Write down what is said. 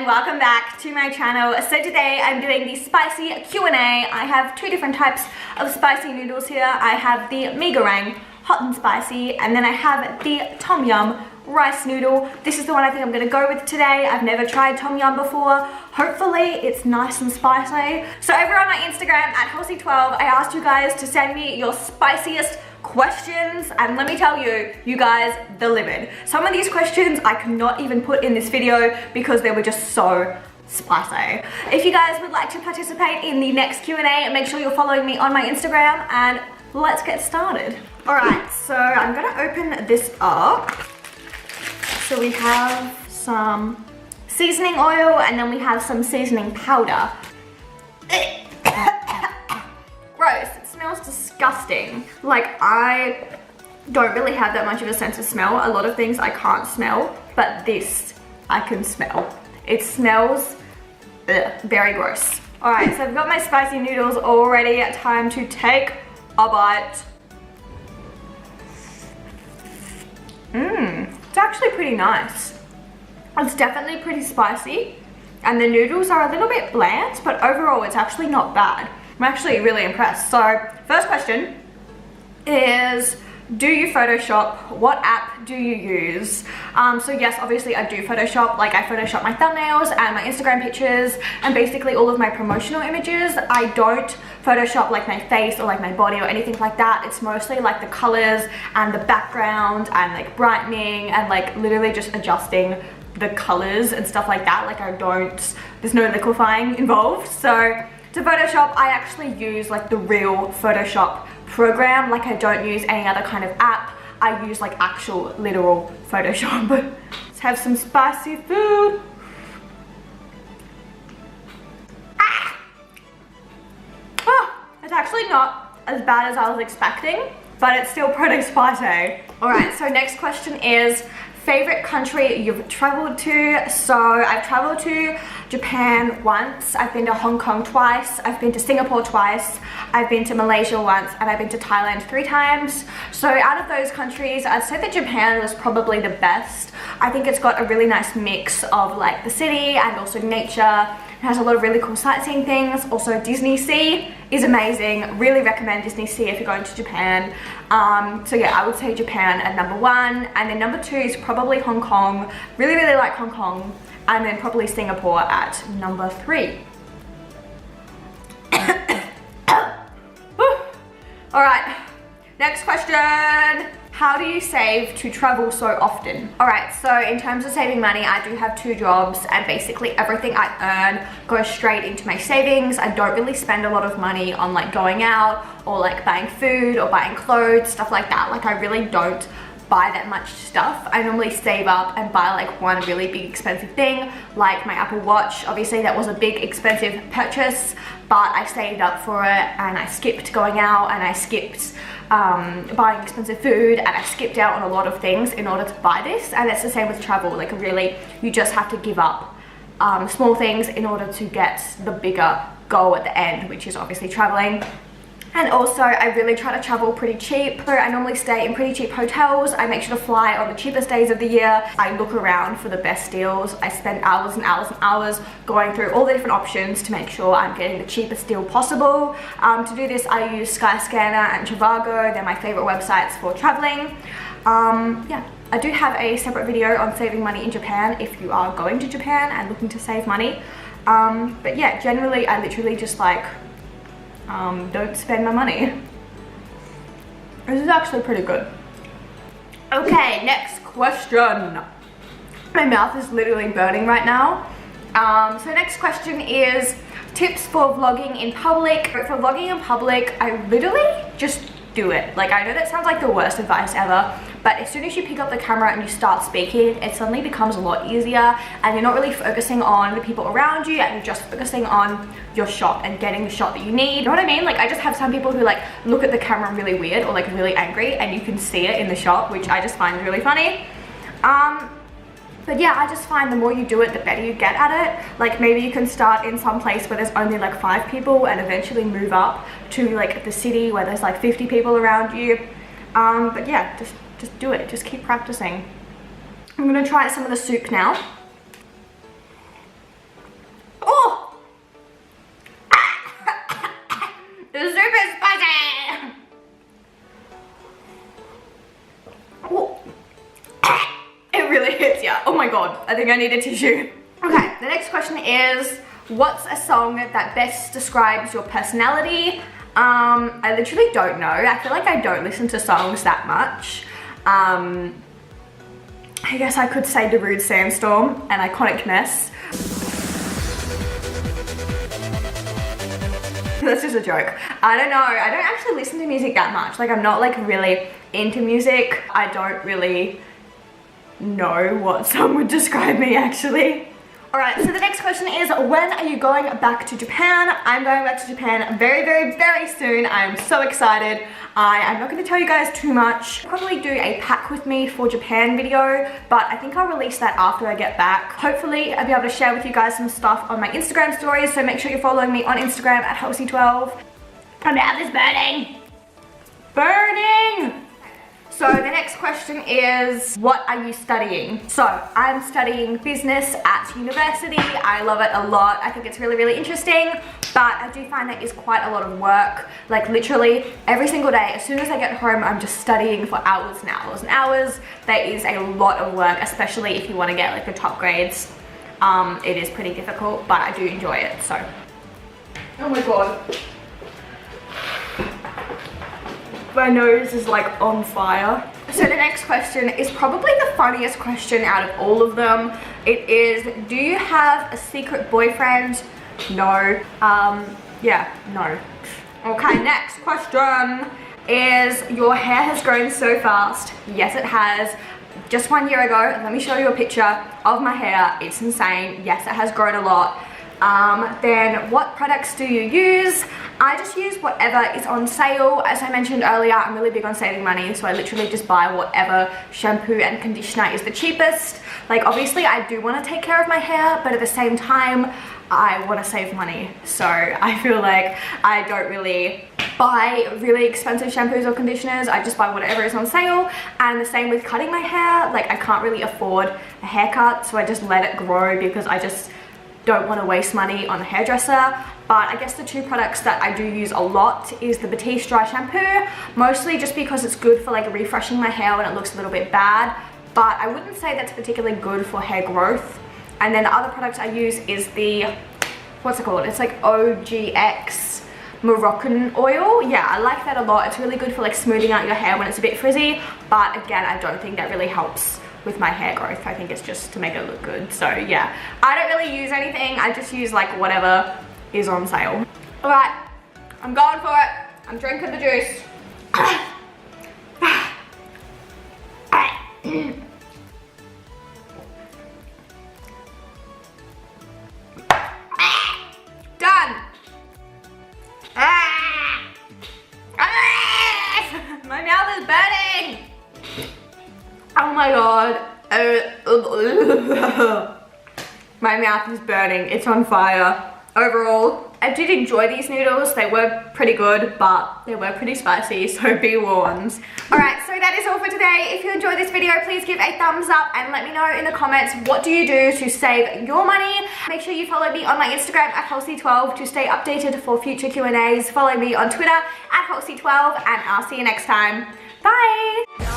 and welcome back to my channel. So today I'm doing the spicy Q&A. I have two different types of spicy noodles here. I have the mee goreng, hot and spicy, and then I have the tom yum rice noodle. This is the one I think I'm gonna go with today. I've never tried tom yum before. Hopefully it's nice and spicy. So over on my Instagram at Holcee12, I asked you guys to send me your spiciest questions, and let me tell you, you guys delivered. Some of these questions I could not even put in this video because they were just so spicy. If you guys would like to participate in the next Q&A, make sure you're following me on my Instagram, and let's get started. All right, so I'm gonna open this up. So we have some seasoning oil, and then we have some seasoning powder. Gross, it smells disgusting. Like, I don't really have that much of a sense of smell. A lot of things I can't smell, but this I can smell. It smells very gross. All right, so I've got my spicy noodles all ready. Time to take a bite. It's actually pretty nice. It's definitely pretty spicy, and the noodles are a little bit bland, but overall it's actually not bad. I'm actually really impressed. So first question is, do you Photoshop? What app do you use? So yes, obviously I do Photoshop. Like, I Photoshop my thumbnails and my Instagram pictures and basically all of my promotional images. I don't Photoshop like my face or like my body or anything like that. It's mostly like the colors and the background and like brightening and like literally just adjusting the colors and stuff like that. Like, there's no liquefying involved. So to Photoshop, I actually use like the real Photoshop program. Like, I don't use any other kind of app. I use like actual literal Photoshop. Let's have some spicy food. It's actually not as bad as I was expecting, but it's still pretty spicy. All right, so next question is, favorite country you've traveled to? So I've traveled to Japan once, I've been to Hong Kong twice, I've been to Singapore twice, I've been to Malaysia once, and I've been to Thailand 3 times. So out of those countries, I'd say that Japan was probably the best. I think it's got a really nice mix of like the city and also nature. It has a lot of really cool sightseeing things. Also, Disney Sea is amazing. Really recommend Disney Sea if you're going to Japan. So yeah, I would say Japan at number 1, and then number 2 is probably Hong Kong. Really like Hong Kong, and then probably Singapore at number 3. All right, next question. How do you save to travel so often? All right, so in terms of saving money, I do have 2 jobs, and basically everything I earn goes straight into my savings. I don't really spend a lot of money on like going out or like buying food or buying clothes, stuff like that. Like, I really don't buy that much stuff. I normally save up and buy like one really big expensive thing, like my Apple Watch. Obviously that was a big expensive purchase, but I saved up for it, and I skipped going out, and I skipped buying expensive food, and I skipped out on a lot of things in order to buy this. And it's the same with travel. Like, really, you just have to give up small things in order to get the bigger goal at the end, which is obviously traveling. And also, I really try to travel pretty cheap. So I normally stay in pretty cheap hotels. I make sure to fly on the cheapest days of the year. I look around for the best deals. I spend hours and hours and hours going through all the different options to make sure I'm getting the cheapest deal possible. To do this, I use Skyscanner and Trivago. They're my favorite websites for traveling. Yeah, I do have a separate video on saving money in Japan if you are going to Japan and looking to save money. But yeah, generally, I literally just like, don't spend my money. This is actually pretty good. Okay, next question. My mouth is literally burning right now. So next question is tips for vlogging in public. For vlogging in public, I literally just do it. Like, I know that sounds like the worst advice ever, but as soon as you pick up the camera and you start speaking, it suddenly becomes a lot easier, and you're not really focusing on the people around you, and you're just focusing on your shot and getting the shot that you need. You know what I mean? Like, I just have some people who like look at the camera really weird or like really angry, and you can see it in the shot, which I just find really funny. But yeah, I just find the more you do it, the better you get at it. Like, maybe you can start in some place where there's only like 5 people and eventually move up to like the city where there's like 50 people around you. But yeah, just do it. Just keep practicing. I'm gonna try some of the soup now. I think I need a tissue. Okay, the next question is, what's a song that best describes your personality? I literally don't know. I feel like I don't listen to songs that much. I guess I could say The Rude Sandstorm and Iconicness. That's just a joke. I don't know. I don't actually listen to music that much. Like, I'm not like really into music. I don't really know what song would describe me actually. Alright, so the next question is, when are you going back to Japan? I'm going back to Japan very, very, very soon. I'm so excited. I'm not going to tell you guys too much. I'll probably do a pack with me for Japan video, but I think I'll release that after I get back. Hopefully, I'll be able to share with you guys some stuff on my Instagram stories, so make sure you're following me on Instagram at Holcee12. My mouth is burning. Burning! So the next question is, what are you studying? So I'm studying business at university. I love it a lot. I think it's really, really interesting, but I do find that is quite a lot of work. Like literally every single day, as soon as I get home, I'm just studying for hours and hours and hours. There is a lot of work, especially if you want to get like the top grades. It is pretty difficult, but I do enjoy it, so. Oh my God. My nose is like on fire. So the next question is probably the funniest question out of all of them. It is, do you have a secret boyfriend? No. Yeah, no. Okay, next question is, your hair has grown so fast. Yes, it has. Just 1 year ago, let me show you a picture of my hair. It's insane. Yes, it has grown a lot. Then what products do you use? I just use whatever is on sale. As I mentioned earlier, I'm really big on saving money, so I literally just buy whatever shampoo and conditioner is the cheapest. Like obviously I do want to take care of my hair, but at the same time I want to save money, so I feel like I don't really buy really expensive shampoos or conditioners. I just buy whatever is on sale. And the same with cutting my hair. Like I can't really afford a haircut, so I just let it grow because I just don't want to waste money on a hairdresser. But I guess the two products that I do use a lot is the Batiste Dry Shampoo, mostly just because it's good for like refreshing my hair when it looks a little bit bad, but I wouldn't say that's particularly good for hair growth. And then the other product I use is the, what's it called? It's like OGX Moroccan oil. Yeah, I like that a lot. It's really good for like smoothing out your hair when it's a bit frizzy, but again, I don't think that really helps with my hair growth. I think it's just to make it look good. So yeah, I don't really use anything. I just use like whatever is on sale. All right, I'm going for it. I'm drinking the juice. Done. My mouth is burning. Oh my God. My mouth is burning. It's on fire. Overall, I did enjoy these noodles. They were pretty good, but they were pretty spicy, so be warned. Alright, so that is all for today. If you enjoyed this video, please give a thumbs up and let me know in the comments, what do you do to save your money? Make sure you follow me on my Instagram at Holcee12 to stay updated for future Q&As. Follow me on Twitter at Holcee12, and I'll see you next time. Bye!